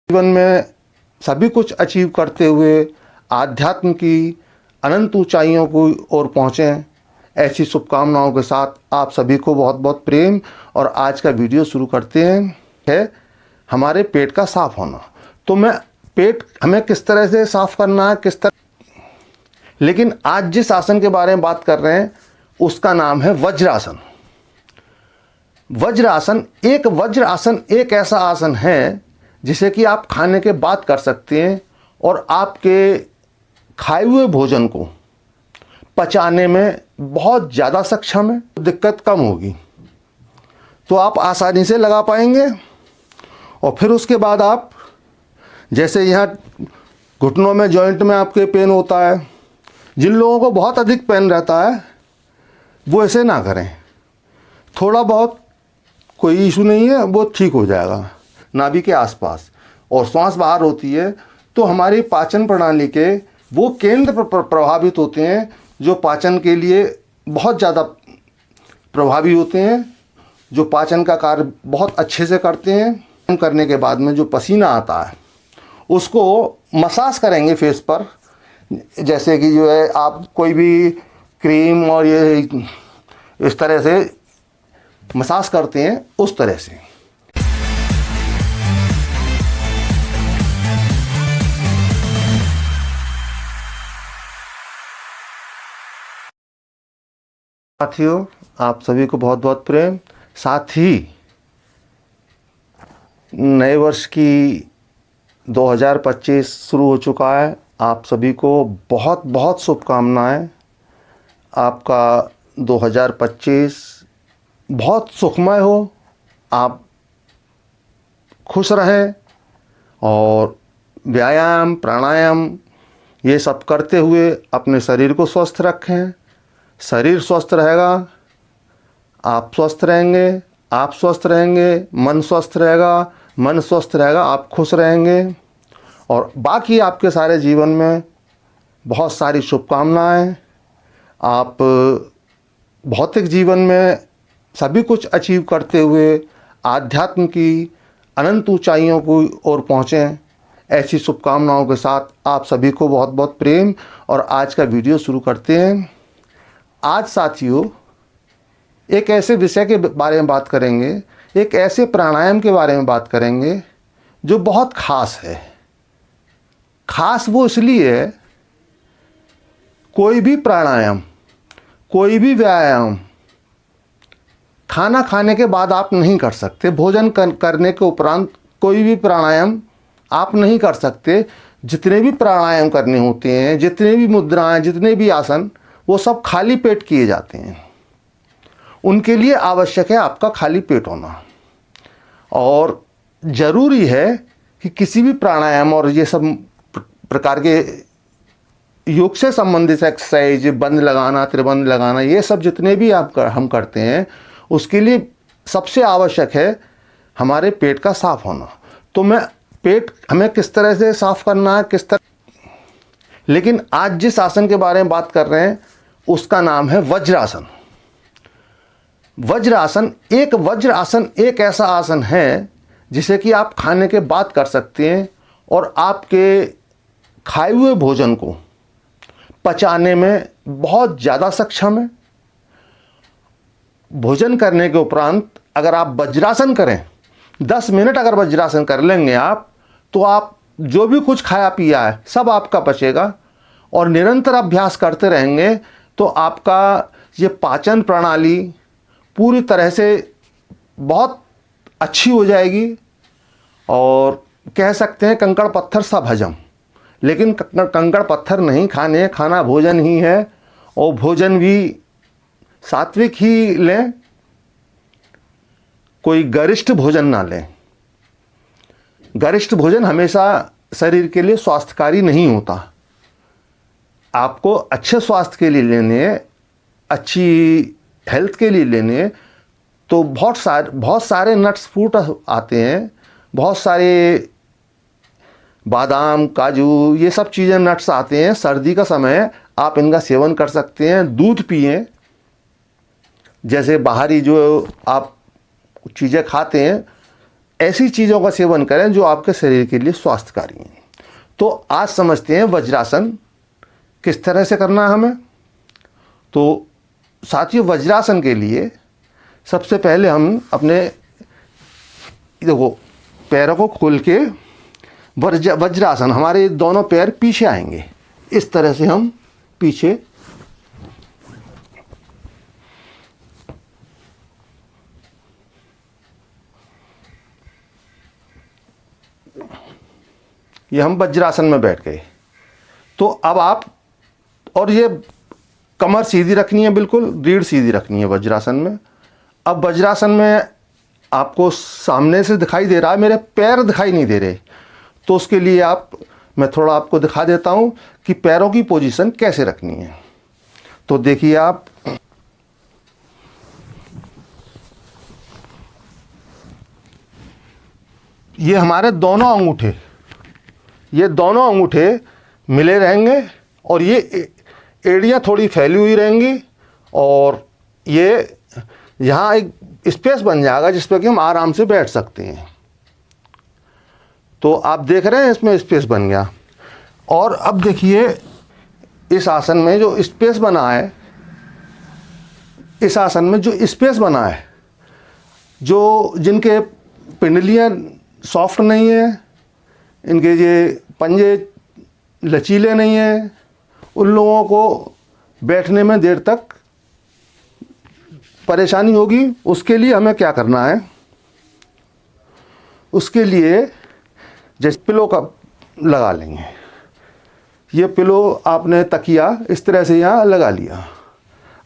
जीवन में सभी कुछ अचीव करते हुए आध्यात्म की अनंत ऊंचाइयों को ओर पहुँचें, ऐसी शुभकामनाओं के साथ आप सभी को बहुत बहुत प्रेम। और आज का वीडियो शुरू करते हैं हमारे पेट का साफ होना। तो पेट हमें किस तरह से साफ करना है, किस तरह, लेकिन आज जिस आसन के बारे में बात कर रहे हैं उसका नाम है वज्रासन। वज्रासन एक ऐसा आसन है जिसे कि आप खाने के बाद कर सकते हैं और आपके खाए हुए भोजन को पचाने में बहुत ज़्यादा सक्षम है, दिक्कत कम होगी, तो आप आसानी से लगा पाएंगे। और फिर उसके बाद आप जैसे यहाँ घुटनों में जॉइंट में आपके पेन होता है, जिन लोगों को बहुत अधिक पेन रहता है वो ऐसे ना करें, थोड़ा बहुत कोई इशू नहीं है, वो ठीक हो जाएगा नाभि के आसपास। और श्वास बाहर होती है तो हमारी पाचन प्रणाली के वो केंद्र प्रभावित होते हैं जो पाचन के लिए बहुत ज़्यादा प्रभावी होते हैं, जो पाचन का कार्य बहुत अच्छे से करते हैं। करने के बाद में जो पसीना आता है उसको मसाज करेंगे फेस पर, जैसे कि जो है आप कोई भी क्रीम और ये इस तरह से मसाज करते हैं उस तरह से। साथियों, आप सभी को बहुत बहुत प्रेम। साथ ही नए वर्ष की 2025 शुरू हो चुका है। आप सभी को बहुत बहुत शुभकामनाएं। आपका 2025 बहुत सुखमय हो, आप खुश रहें और व्यायाम प्राणायाम ये सब करते हुए अपने शरीर को स्वस्थ रखें। शरीर स्वस्थ रहेगा, आप स्वस्थ रहेंगे, आप स्वस्थ रहेंगे, मन स्वस्थ रहेगा, मन स्वस्थ रहेगा, आप खुश रहेंगे और बाकी आपके सारे जीवन में बहुत सारी शुभकामनाएं। आप भौतिक जीवन में सभी कुछ अचीव करते हुए आध्यात्म की अनंत ऊंचाइयों को ओर पहुँचें, ऐसी शुभकामनाओं के साथ आप सभी को बहुत बहुत प्रेम। और आज का वीडियो शुरू करते हैं। आज साथियों एक ऐसे विषय के बारे में बात करेंगे, एक ऐसे प्राणायाम के बारे में बात करेंगे जो बहुत ख़ास है। ख़ास वो इसलिए है, कोई भी प्राणायाम, कोई भी व्यायाम खाना खाने के बाद आप नहीं कर सकते। भोजन करने के उपरांत कोई भी प्राणायाम आप नहीं कर सकते। जितने भी प्राणायाम करने होते हैं, जितने भी मुद्राएं, जितने भी आसन, वो सब खाली पेट किए जाते हैं। उनके लिए आवश्यक है आपका खाली पेट होना। और ज़रूरी है कि किसी भी प्राणायाम और ये सब प्रकार के योग से संबंधित एक्सरसाइज, बंद लगाना, त्रिबंध लगाना, ये सब जितने भी हम करते हैं उसके लिए सबसे आवश्यक है हमारे पेट का साफ होना। तो पेट हमें किस तरह से साफ करना है, किस तरह, लेकिन आज जिस आसन के बारे में बात कर रहे हैं उसका नाम है वज्रासन। वज्रासन एक ऐसा आसन है जिसे कि आप खाने के बाद कर सकते हैं और आपके खाए हुए भोजन को पचाने में बहुत ज़्यादा सक्षम है। भोजन करने के उपरांत अगर आप वज्रासन करें, 10 मिनट अगर वज्रासन कर लेंगे आप, तो आप जो भी कुछ खाया पिया है सब आपका पचेगा। और निरंतर अभ्यास करते रहेंगे तो आपका ये पाचन प्रणाली पूरी तरह से बहुत अच्छी हो जाएगी और कह सकते हैं कंकड़ पत्थर सब हजम। लेकिन कंकड़ पत्थर नहीं खाने, खाना भोजन ही है और भोजन भी सात्विक ही लें, कोई गरिष्ठ भोजन ना लें। गरिष्ठ भोजन हमेशा शरीर के लिए स्वास्थ्यकारी नहीं होता। आपको अच्छे स्वास्थ्य के लिए लेने, अच्छी हेल्थ के लिए लेने, तो बहुत सारे नट्स फ्रूट आते हैं, बहुत सारे बादाम, काजू, ये सब चीज़ें, नट्स आते हैं। सर्दी का समय आप इनका सेवन कर सकते हैं। दूध पिएं, जैसे बाहरी जो आप चीज़ें खाते हैं ऐसी चीज़ों का सेवन करें जो आपके शरीर के लिए स्वास्थ्यकारी हैं। तो आज समझते हैं वज्रासन किस तरह से करना है हमें। तो साथियों, वज्रासन के लिए सबसे पहले हम अपने देखो पैरों को खोल के वज्रासन, हमारे दोनों पैर पीछे आएंगे। इस तरह से हम पीछे ये हम वज्रासन में बैठ गए। तो अब आप, और ये कमर सीधी रखनी है, बिल्कुल रीढ़ सीधी रखनी है वज्रासन में। अब वज्रासन में आपको सामने से दिखाई दे रहा है, मेरे पैर दिखाई नहीं दे रहे, तो उसके लिए मैं थोड़ा आपको दिखा देता हूँ कि पैरों की पोजीशन कैसे रखनी है। तो देखिए आप, ये हमारे दोनों अंगूठे, ये दोनों अंगूठे मिले रहेंगे और ये एड़ियाँ थोड़ी फैली हुई रहेंगी और ये यहाँ एक स्पेस बन जाएगा जिस पर कि हम आराम से बैठ सकते हैं। तो आप देख रहे हैं इसमें स्पेस बन गया। और अब देखिए इस आसन में जो स्पेस बना है, इस आसन में जो स्पेस बना है, जो जिनके पिंडलियाँ सॉफ्ट नहीं है, इनके ये पंजे लचीले नहीं हैं, उन लोगों को बैठने में देर तक परेशानी होगी। उसके लिए हमें क्या करना है, उसके लिए जैसे पिलो का लगा लेंगे। ये पिलो आपने तकिया इस तरह से यहाँ लगा लिया,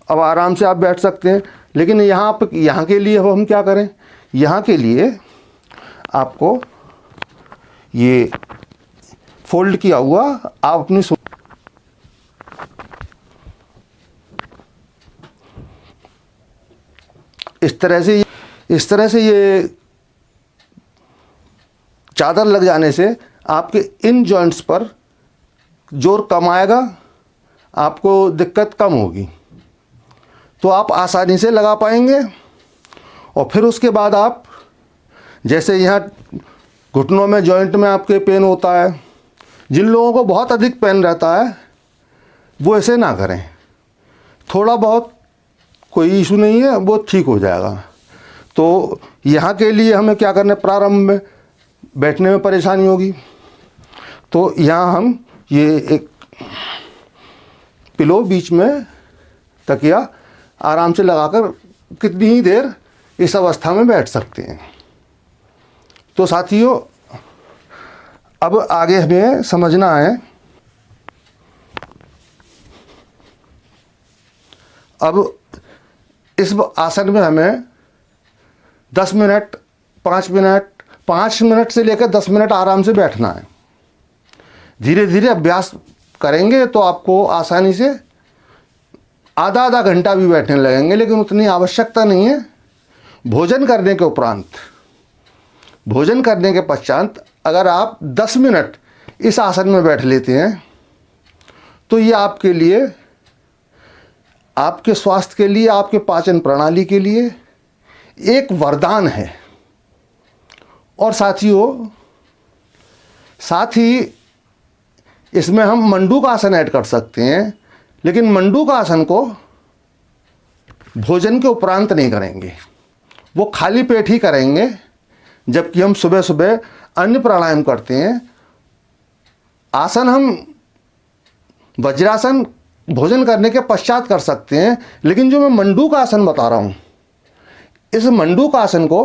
अब आराम से आप बैठ सकते हैं। लेकिन यहाँ के लिए हम क्या करें, यहाँ के लिए आपको ये फोल्ड किया हुआ आप अपनी इस तरह से ये चादर लग जाने से आपके इन जॉइंट्स पर जोर कम आएगा, आपको दिक्कत कम होगी, तो आप आसानी से लगा पाएंगे। और फिर उसके बाद आप जैसे यहाँ घुटनों में जॉइंट में आपके पेन होता है, जिन लोगों को बहुत अधिक पेन रहता है वो ऐसे ना करें, थोड़ा बहुत कोई इशू नहीं है, वो ठीक हो जाएगा। तो यहाँ के लिए हमें क्या करना है, प्रारंभ में बैठने में परेशानी होगी, तो यहाँ हम ये एक पिलो बीच में तकिया आराम से लगाकर कितनी ही देर इस अवस्था में बैठ सकते हैं। तो साथियों, अब आगे हमें समझना है, अब इस आसन में हमें 10 मिनट 5 मिनट से लेकर 10 मिनट आराम से बैठना है। धीरे धीरे अभ्यास करेंगे तो आपको आसानी से आधा घंटा भी बैठने लगेंगे, लेकिन उतनी आवश्यकता नहीं है। भोजन करने के उपरांत, भोजन करने के पश्चात अगर आप 10 मिनट इस आसन में बैठ लेते हैं तो ये आपके लिए, आपके स्वास्थ्य के लिए, आपके पाचन प्रणाली के लिए एक वरदान है। और साथियों, साथ ही इसमें हम मंडूक आसन ऐड कर सकते हैं, लेकिन मंडूक आसन को भोजन के उपरांत नहीं करेंगे, वो खाली पेट ही करेंगे। जबकि हम सुबह सुबह अन्य प्राणायाम करते हैं। आसन हम वज्रासन भोजन करने के पश्चात कर सकते हैं, लेकिन जो मैं मंडूक आसन बता रहा हूँ, इस मंडूक आसन को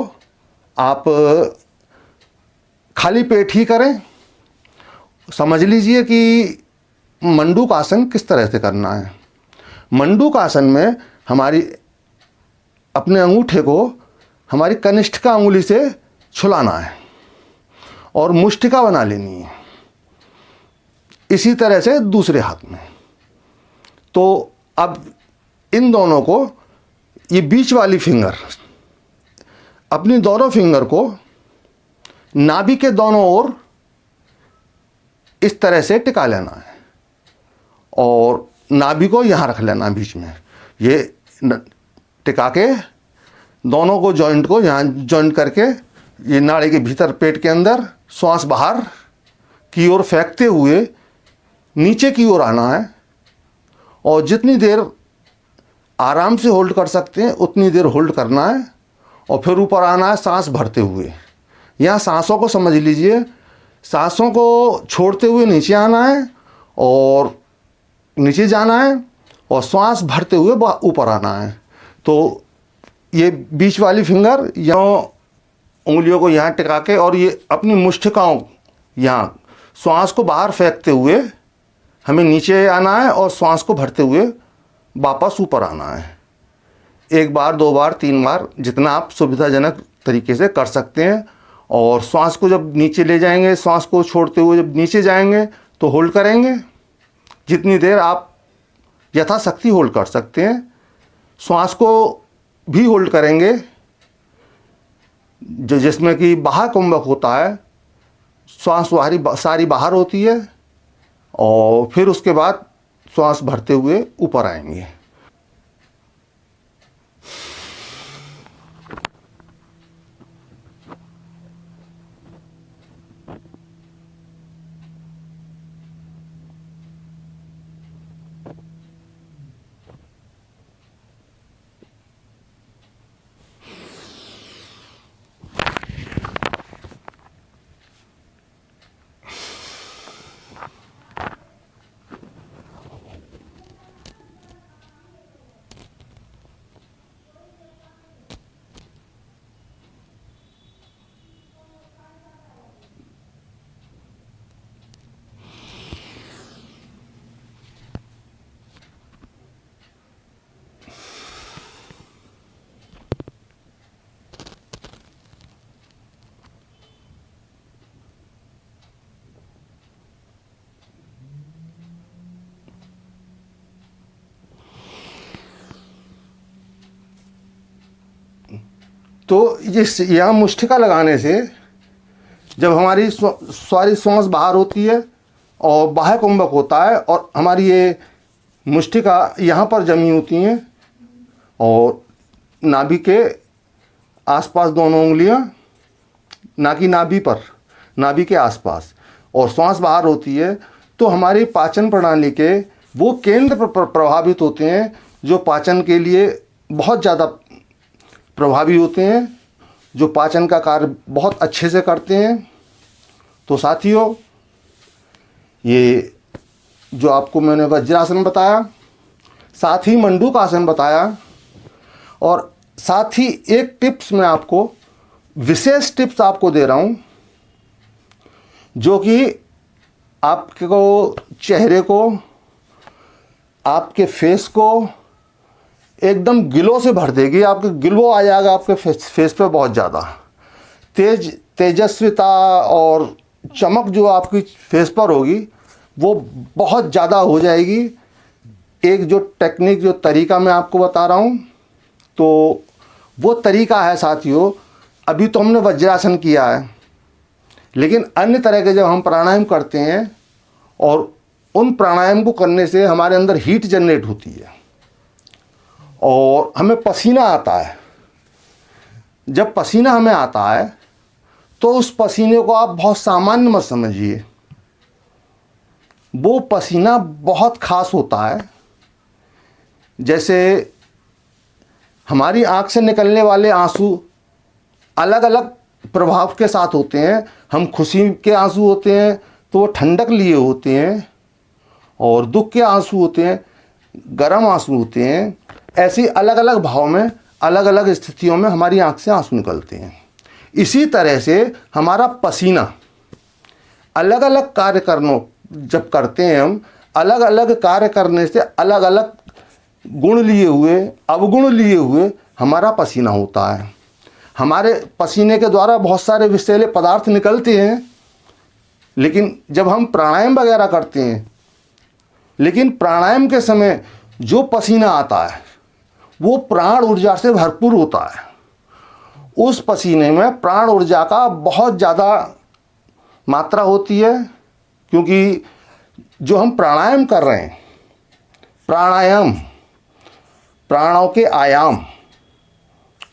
आप खाली पेट ही करें। समझ लीजिए कि मंडूक आसन किस तरह से करना है। मंडूक आसन में हमारी अपने अंगूठे को हमारी कनिष्ठिका अंगुली से छुलाना है और मुष्टिका बना लेनी है, इसी तरह से दूसरे हाथ में। तो अब इन दोनों को, ये बीच वाली फिंगर, अपनी दोनों फिंगर को नाभि के दोनों ओर इस तरह से टिका लेना है और नाभि को यहाँ रख लेना बीच में। ये टिका के दोनों को जॉइंट को यहाँ जॉइंट करके ये नाड़ी के भीतर पेट के अंदर श्वास बाहर की ओर फेंकते हुए नीचे की ओर आना है, और जितनी देर आराम से होल्ड कर सकते हैं उतनी देर होल्ड करना है, और फिर ऊपर आना है सांस भरते हुए। यहाँ सांसों को समझ लीजिए, सांसों को छोड़ते हुए नीचे आना है और नीचे जाना है, और श्वास भरते हुए ऊपर आना है। तो ये बीच वाली फिंगर यहाँ उंगलियों को यहाँ टिका के और ये अपनी मुष्टिकाओं यहाँ श्वास को बाहर फेंकते हुए हमें नीचे आना है, और श्वास को भरते हुए वापस ऊपर आना है। 1 बार 2 बार 3 बार जितना आप सुविधाजनक तरीके से कर सकते हैं। और श्वास को जब नीचे ले जाएंगे, श्वास को छोड़ते हुए जब नीचे जाएंगे तो होल्ड करेंगे जितनी देर आप यथाशक्ति होल्ड कर सकते हैं। श्वास को भी होल्ड करेंगे जिसमें कि बाह्य कुंभक होता है, श्वास सारी बाहर होती है, और फिर उसके बाद श्वास भरते हुए ऊपर आएंगे। तो यहाँ मुष्टिका लगाने से जब हमारी सारी श्वास बाहर होती है और बाह्य कुंभक होता है, और हमारी ये मुष्टिका यहाँ पर जमी होती हैं, और नाभि के आसपास दोनों उंगलियाँ, ना कि नाभि पर, नाभि के आसपास, और श्वास बाहर होती है, तो हमारी पाचन प्रणाली के वो केंद्र प्रभावित होते हैं जो पाचन के लिए बहुत ज़्यादा प्रभावी होते हैं, जो पाचन का कार्य बहुत अच्छे से करते हैं। तो साथियों, ये जो आपको मैंने वज्रासन बताया, साथ ही मंडूक आसन बताया, और साथ ही एक टिप्स मैं आपको, विशेष टिप्स आपको दे रहा हूँ, जो कि आपको चेहरे को, आपके फेस को एकदम गिलो से भर देगी। आपके गिलो आ जाएगा आपके फेस पे बहुत ज़्यादा। तेजस्विता और चमक जो आपकी फेस पर होगी वो बहुत ज़्यादा हो जाएगी। एक जो टेक्निक, जो तरीका मैं आपको बता रहा हूँ, तो वो तरीका है साथियों, अभी तो हमने वज्रासन किया है, लेकिन अन्य तरह के जब हम प्राणायाम करते हैं, और उन प्राणायाम को करने से हमारे अंदर हीट जनरेट होती है और हमें पसीना आता है। जब पसीना हमें आता है तो उस पसीने को आप बहुत सामान्य मत समझिए, वो पसीना बहुत खास होता है। जैसे हमारी आँख से निकलने वाले आंसू अलग अलग प्रभाव के साथ होते हैं। हम खुशी के आंसू होते हैं तो वो ठंडक लिए होते हैं, और दुख के आंसू होते हैं, गर्म आंसू होते हैं। ऐसी अलग अलग भाव में, अलग अलग स्थितियों में हमारी आँख से आंसू निकलते हैं। इसी तरह से हमारा पसीना अलग अलग कार्य जब करते हैं, हम अलग अलग कार्य करने से अलग अलग गुण लिए हुए, अवगुण लिए हुए हमारा पसीना होता है। हमारे पसीने के द्वारा बहुत सारे विषैले पदार्थ निकलते हैं, लेकिन जब हम प्राणायाम वगैरह करते हैं, लेकिन प्राणायाम के समय जो पसीना आता है वो प्राण ऊर्जा से भरपूर होता है। उस पसीने में प्राण ऊर्जा का बहुत ज़्यादा मात्रा होती है, क्योंकि जो हम प्राणायाम कर रहे हैं, प्राणायाम, प्राणों के आयाम,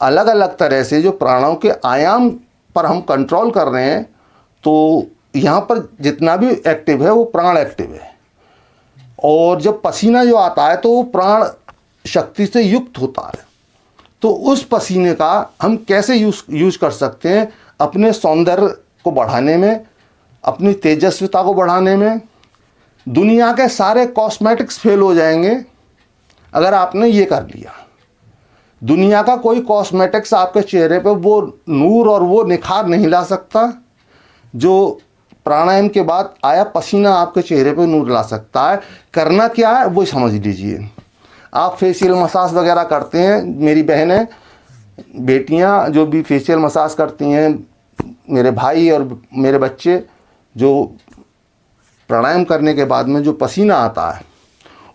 अलग अलग तरह से जो प्राणों के आयाम पर हम कंट्रोल कर रहे हैं, तो यहाँ पर जितना भी एक्टिव है वो प्राण एक्टिव है। और जब पसीना जो आता है तो वो प्राण शक्ति से युक्त होता है। तो उस पसीने का हम कैसे यूज़ कर सकते हैं अपने सौंदर्य को बढ़ाने में, अपनी तेजस्विता को बढ़ाने में। दुनिया के सारे कॉस्मेटिक्स फेल हो जाएंगे अगर आपने ये कर लिया। दुनिया का कोई कॉस्मेटिक्स आपके चेहरे पे वो नूर और वो निखार नहीं ला सकता जो प्राणायाम के बाद आया पसीना आपके चेहरे पे नूर ला सकता है। करना क्या है वो समझ लीजिए। आप फेशियल मसाज वगैरह करते हैं, मेरी बहनें बेटियां जो भी फेशियल मसाज करती हैं, मेरे भाई और मेरे बच्चे जो प्राणायाम करने के बाद में जो पसीना आता है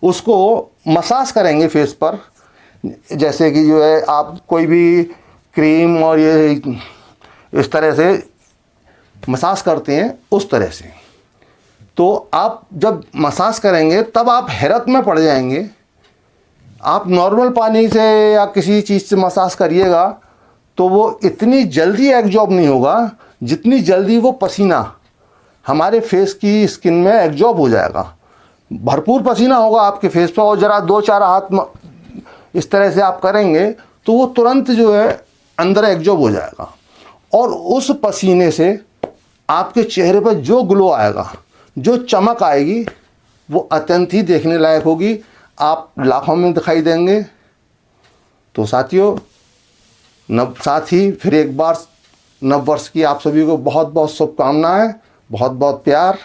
उसको मसाज करेंगे फेस पर। जैसे कि जो है आप कोई भी क्रीम और ये इस तरह से मसाज करते हैं उस तरह से। तो आप जब मसाज करेंगे तब आप हैरत में पड़ जाएंगे। आप नॉर्मल पानी से या किसी चीज़ से मसाज करिएगा तो वो इतनी जल्दी एब्जॉर्ब नहीं होगा जितनी जल्दी वो पसीना हमारे फेस की स्किन में एब्जॉर्ब हो जाएगा। भरपूर पसीना होगा आपके फेस पर और ज़रा 2-4 हाथ इस तरह से आप करेंगे तो वो तुरंत जो है अंदर एब्जॉर्ब हो जाएगा। और उस पसीने से आपके चेहरे पर जो ग्लो आएगा, जो चमक आएगी, वो अत्यंत ही देखने लायक होगी। आप लाखों में दिखाई देंगे। तो साथियों, साथ ही फिर एक बार नव वर्ष की आप सभी को बहुत बहुत शुभकामनाएं, बहुत बहुत प्यार।